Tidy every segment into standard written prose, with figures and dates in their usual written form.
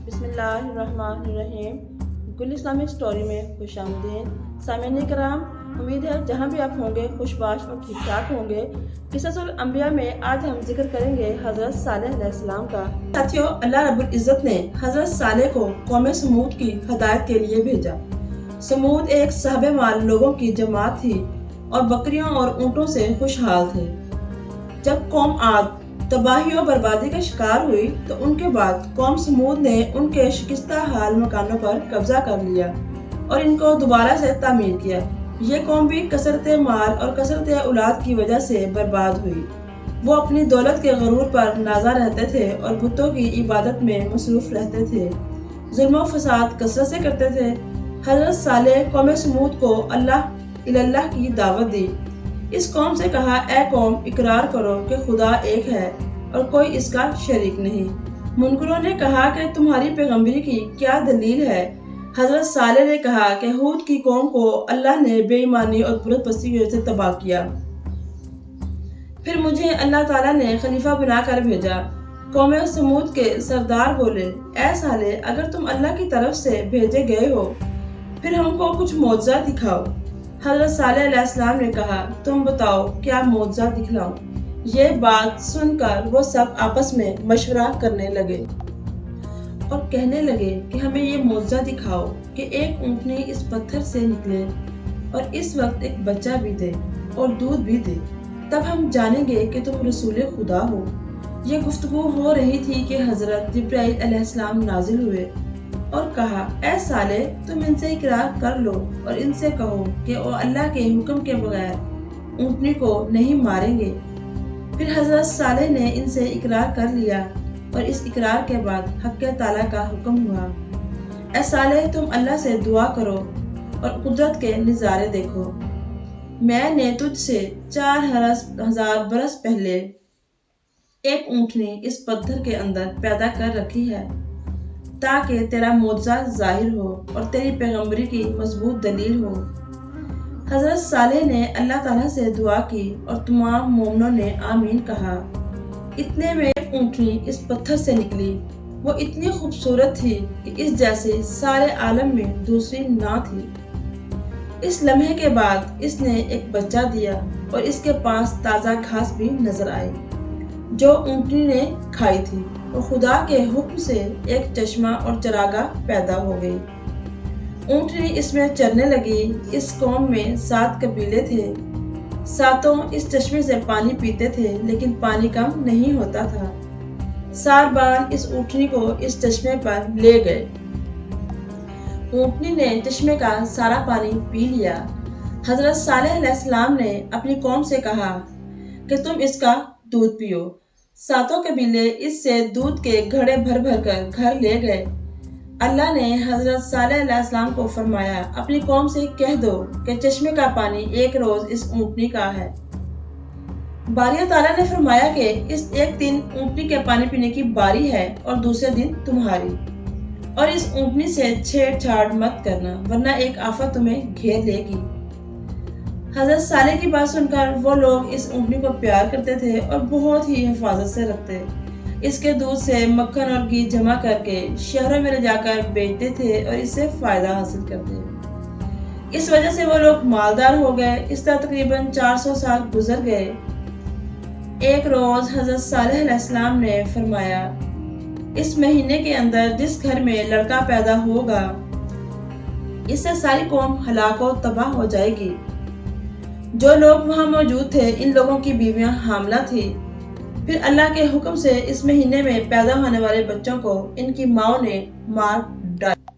بسم اللہ الرحمن الرحیم۔ گل اسلامک سٹوری میں خوش آمدید سامعین کرام، امید ہے جہاں بھی آپ ہوں گے خوش باش اور ٹھیک ٹھاک ہوں گے۔ قصص الانبیاء میں آج ہم ذکر کریں گے حضرت صالح علیہ السلام کا۔ ساتھیو، اللہ رب العزت نے حضرت صالح کو قوم سمود کی ہدایت کے لیے بھیجا۔ سمود ایک صاحب مال لوگوں کی جماعت تھی اور بکریوں اور اونٹوں سے خوشحال تھے۔ جب قوم عاد تباہی و بربادی کا شکار ہوئی تو ان کے بعد قوم سمود نے ان کے شکستہ حال مکانوں پر قبضہ کر لیا اور ان کو دوبارہ سے تعمیر کیا۔ یہ قوم بھی کثرت مال اور کثرت اولاد کی وجہ سے برباد ہوئی۔ وہ اپنی دولت کے غرور پر نازا رہتے تھے اور بتوں کی عبادت میں مصروف رہتے تھے، ظلم و فساد کثرت سے کرتے تھے۔ حضرت صالح قوم سمود کو اللہ کی دعوت دی۔ اس قوم سے کہا، اے قوم، اقرار کرو کہ خدا ایک ہے اور کوئی اس کا شریک نہیں۔ منکروں نے کہا کہ تمہاری پیغمبری کی کیا دلیل ہے؟ حضرت صالح نے کہا کہ ہود کی قوم کو اللہ نے بے ایمانی اور بت پرستی کی وجہ سے تباہ کیا، پھر مجھے اللہ تعالیٰ نے خلیفہ بنا کر بھیجا۔ قوم سمود کے سردار بولے، اے صالح، اگر تم اللہ کی طرف سے بھیجے گئے ہو پھر ہم کو کچھ معجزہ دکھاؤ۔ حضرت صالح علیہ السلام نے کہا، تم بتاؤ کیا معجزہ دکھلاؤں؟ یہ بات سن کر وہ سب آپس میں مشورہ کرنے لگے اور کہنے لگے کہ ہمیں یہ معجزہ دکھاؤ کہ ایک اونٹنی اس پتھر سے نکلے اور اس وقت ایک بچہ بھی دے اور دودھ بھی دے، تب ہم جانیں گے کہ تم رسول خدا ہو۔ یہ گفتگو ہو رہی تھی کہ حضرت جبرائیل علیہ السلام نازل ہوئے اور کہا، اے صالح، تم ان سے اقرار کر لو اور ان سے کہو کہ وہ اللہ کے حکم کے بغیر اونٹنی کو نہیں ماریں گے۔ پھر حضرت صالح نے ان سے اقرار کر لیا اور اس اقرار کے بعد حق تعالیٰ کا حکم ہوا، اے صالح، تم اللہ سے دعا کرو اور قدرت کے نظارے دیکھو۔ میں نے تجھ سے 4000 برس پہلے ایک اونٹنی اس پتھر کے اندر پیدا کر رکھی ہے تاکہ تیرا معجزہ ظاہر ہو اور تیری پیغمبری کی مضبوط دلیل ہو۔ حضرت صالح نے اللہ تعالیٰ سے دعا کی اور تمام مومنوں نے آمین کہا۔ اتنے میں ایک اونٹنی اس پتھر سے نکلی۔ وہ اتنی خوبصورت تھی کہ اس جیسے سارے عالم میں دوسری نہ تھی۔ اس لمحے کے بعد اس نے ایک بچہ دیا اور اس کے پاس تازہ گھاس بھی نظر آئی جو اونٹنی نے کھائی تھی، اور خدا کے حکم سے ایک چشمہ اور چراگاہ پیدا ہو گئی۔ اونٹنی اس میں چرنے لگی۔ اس قوم میں 7 قبیلے تھے، 7 اس چشمے سے پانی پیتے تھے لیکن پانی کم نہیں ہوتا تھا۔ ساربان اس اونٹنی کو اس چشمے پر لے گئے۔ اونٹنی نے چشمے کا سارا پانی پی لیا۔ حضرت صالح علیہ السلام نے اپنی قوم سے کہا کہ تم اس کا دودھ پیو۔ 7 قبیلے اس سے دودھ کے گھڑے بھر بھر کر گھر لے گئے۔ اللہ نے حضرت صالح علیہ السلام کو فرمایا، اپنی قوم سے کہہ دو کہ چشمے کا پانی ایک روز اس اونٹنی کا ہے۔ باری تعالیٰ نے فرمایا کہ اس ایک دن اونٹنی کے پانی پینے کی باری ہے اور دوسرے دن تمہاری، اور اس اونٹنی سے چھیڑ چھاڑ مت کرنا ورنہ ایک آفت تمہیں گھیر لے گی۔ حضرت صالح کی بات سن کر وہ لوگ اس اونٹنی کو پیار کرتے تھے اور بہت ہی حفاظت سے رکھتے۔ اس کے دودھ سے مکھن اور گھی جمع کر کے شہروں میں لے جا کر بیچتے تھے اور اس سے فائدہ حاصل کرتے۔ اس وجہ سے وہ لوگ مالدار ہو گئے۔ اس طرح تقریباً 400 سال گزر گئے۔ ایک روز حضرت صالح علیہ السلام نے فرمایا، اس مہینے کے اندر جس گھر میں لڑکا پیدا ہوگا اس سے ساری قوم ہلاک و تباہ ہو جائے گی۔ جو لوگ وہاں موجود تھے ان لوگوں کی بیویاں حاملہ تھی۔ پھر اللہ کے حکم سے اس مہینے میں پیدا ہونے والے بچوں کو ان کی ماؤں نے مار ڈالا۔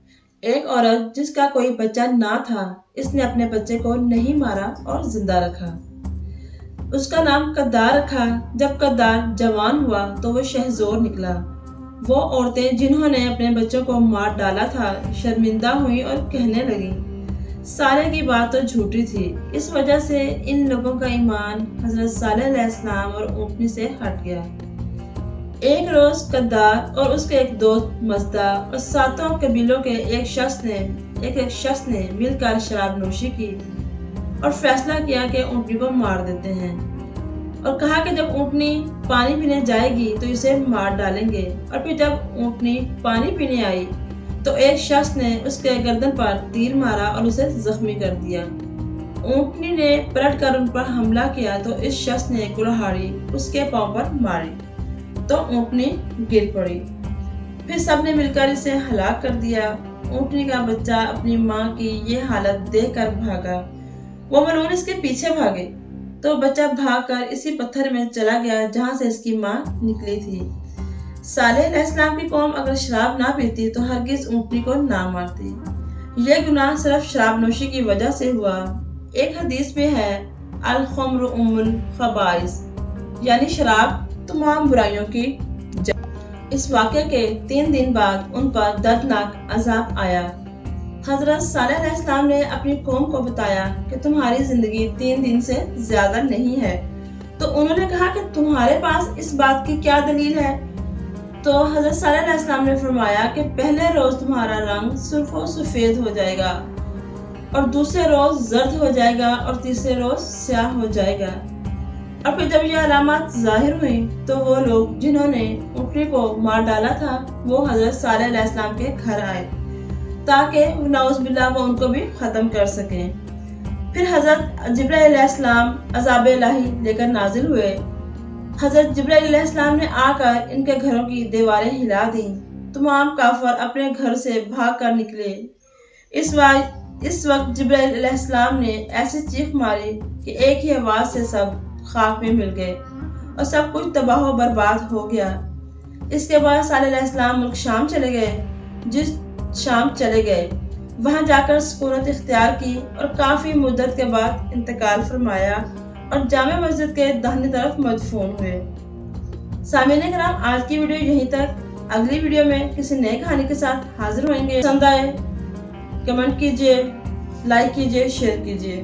ایک عورت جس کا کوئی بچہ نہ تھا، اس نے اپنے بچے کو نہیں مارا اور زندہ رکھا۔ اس کا نام قدار رکھا۔ جب قدار جوان ہوا تو وہ شہزور نکلا۔ وہ عورتیں جنہوں نے اپنے بچوں کو مار ڈالا تھا شرمندہ ہوئی اور کہنے لگی، صالح کی بات تو جھوٹی تھی۔ اس وجہ سے ان لوگوں کا ایمان حضرت صالح علیہ السلام اور اونٹنی سے ہٹ گیا۔ ایک روز قدار اور اس کے ایک دوست مزدہ اور 7 قبیلوں کے ایک شخص نے مل کر شراب نوشی کی اور فیصلہ کیا کہ اونٹنی کو مار دیتے ہیں۔ اور کہا کہ جب اونٹنی پانی پینے جائے گی تو اسے مار ڈالیں گے۔ اور پھر جب اونٹنی پانی پینے آئی تو ایک شخص نے اس کے گردن پر تیر مارا اور اسے زخمی کر دیا۔ اونٹنی نے پلٹ کر ان پر حملہ کیا تو اس شخص نے کلہاڑی اس کے پاؤں پر ماری تو اونٹنی گر پڑی۔ پھر سب نے مل کر اسے ہلاک کر دیا۔ اونٹنی کا بچہ اپنی ماں کی یہ حالت دیکھ کر بھاگا، وہ ملعون اس کے پیچھے بھاگے تو بچہ بھاگ کر اسی پتھر میں چلا گیا جہاں سے اس کی ماں نکلی تھی۔ صالح علیہ السلام کی قوم اگر شراب نہ پیتی تو ہرگز اونٹنی کو نہ مارتی۔ یہ گناہ صرف شراب نوشی کی وجہ سے ہوا۔ ایک حدیث میں ہے الخمر ام الخبائث، یعنی شراب تمام برائیوں کی جڑ۔ اس واقعے کے 3 دن بعد ان پر دردناک عذاب آیا۔ حضرت صالح علیہ السلام نے اپنی قوم کو بتایا کہ تمہاری زندگی 3 دن سے زیادہ نہیں ہے، تو انہوں نے کہا کہ تمہارے پاس اس بات کی کیا دلیل ہے؟ تو حضرت صالح علیہ السلام نے فرمایا کہ پہلے روز تمہارا رنگ سرخ و سفید ہو جائے گا، اور دوسرے روز زرد ہو جائے گا، اور تیسرے روز سیاہ ہو جائے گا۔ اور پھر جب یہ علامات ظاہر ہوئیں تو وہ لوگ جنہوں نے اونٹنی کو مار ڈالا تھا وہ حضرت صالح علیہ السلام کے گھر آئے تاکہ نعوذ باللہ وہ ان کو بھی ختم کر سکیں۔ پھر حضرت جبرائیل علیہ السلام عذاب الہی لے کر نازل ہوئے۔ حضرت جبرائیل علیہ السلام نے آ کر ان کے گھروں کی دیواریں ہلا دیں۔ تمام کافر اپنے گھر سے بھاگ کر نکلے۔ اس وقت جبرائیل علیہ السلام نے ایسی چیخ ماری کہ ایک ہی آواز سے سب خاک میں مل گئے اور سب کچھ تباہ و برباد ہو گیا۔ اس کے بعد صالح علیہ السلام ملک شام چلے گئے، وہاں جا کر سکونت اختیار کی اور کافی مدت کے بعد انتقال فرمایا اور جامع مسجد کے داہنی طرف مدفون ہوئے۔ سامعین کرام، آج کی ویڈیو یہیں تک۔ اگلی ویڈیو میں کسی نئے کہانی کے ساتھ حاضر ہوئیں گے۔ پسند آئے کمنٹ کیجیے، لائک کیجیے، شیئر کیجیے۔